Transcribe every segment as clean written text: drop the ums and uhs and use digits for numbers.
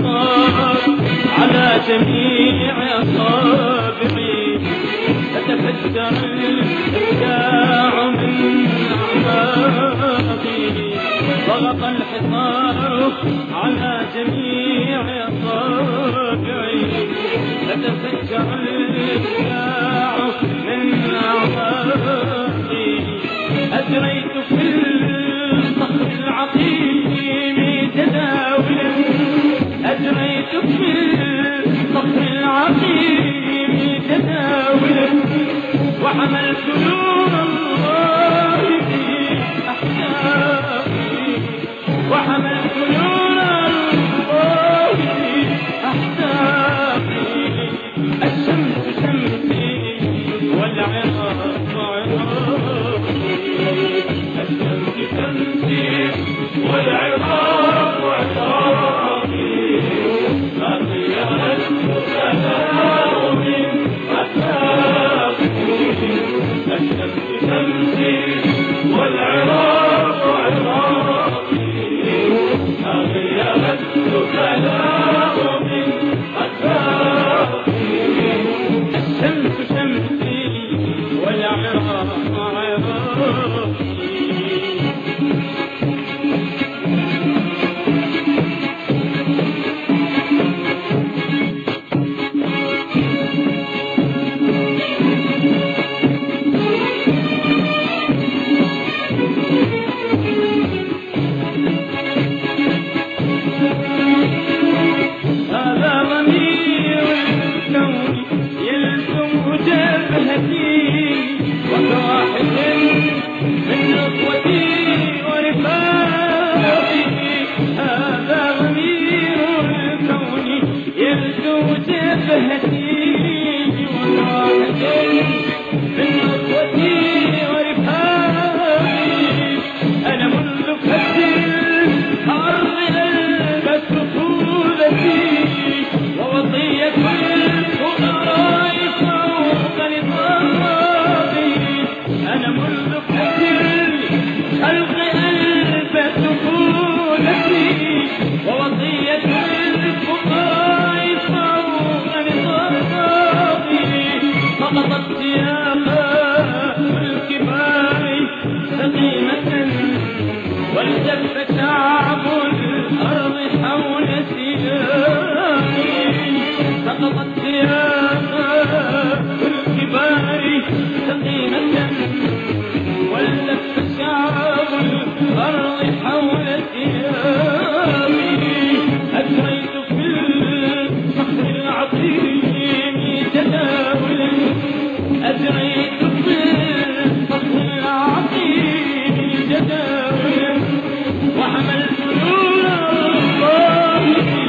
الحصار على جميع أصابعي، فتفجر الإبداع من أعماقي. ضغط الحصار على جميع أصابعي، فتفجر الإبداع من أعماقي. أجريت في الصخر العظيم تداولا، أجريت في الصخر العظيم تداولا، وحملت نور الله في أحشائي، وحملت نور الله في أحشائي. الشمس شمسي والعراق عراقي، الشمس شمسي والعراق عراقي. ما غيرت سلام من أخلاقي، الشمس شمسي والعراق عراقي. ما غيرت سلام من أخلاقي، الشمس شمسي والعراق عراقي. هذا ضمير الكون يلزم جبهتي، وكواحد من أخوتي ورفاقي. هذا ضمير الكون يلزم جبهتي، وكواحد من أخوتي ورفاقي. أنا منذ فتح الأرض ألبس طفولتي، ووصية الفقراء فوق نطاقي. أنا منذ فتح الخلق ألبس طفولتي، ووصية الفقراء فوق نطاقي. سقطت ثياب الكبار سقيمة، والتف شعب الأرض حول سياقي. سقطت ثياب الكبار سقيمة، والتف شعب الأرض حول سياقي. أجريت في الصخر العظيم تداولا، أجريت في الصخر العظيم تداولا، وحملت نور الله في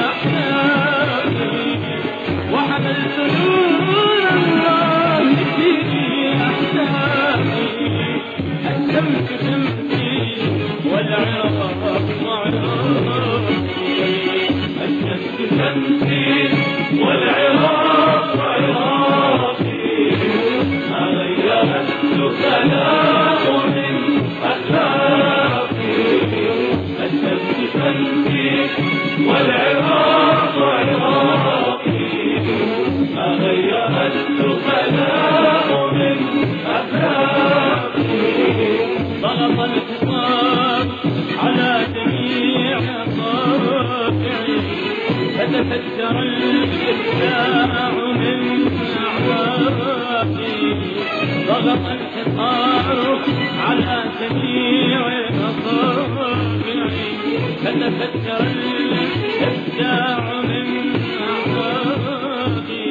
أحشائي، وحملت نور الله في أحشائي. الشمس شمسي والعراق عراقي، الشمس شمسي والعراق عراقي. ما غيرت سلام من أخلاقي، الشمس شمسي والعراق عراقي. ما غيرت سلام من أخلاقي. ضغط الحصار على جميع أصابعي، فتفجر الإبداع من أعماقي. ضغط الحصار على جميع أصابعي، فتفجر الإبداع من أعماقي.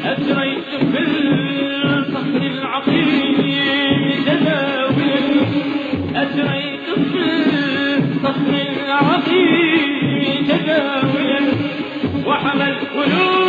أجريت في الصخر العظيم تداولا، أجريت في الصخر العظيم تداولا، وحملت قلوب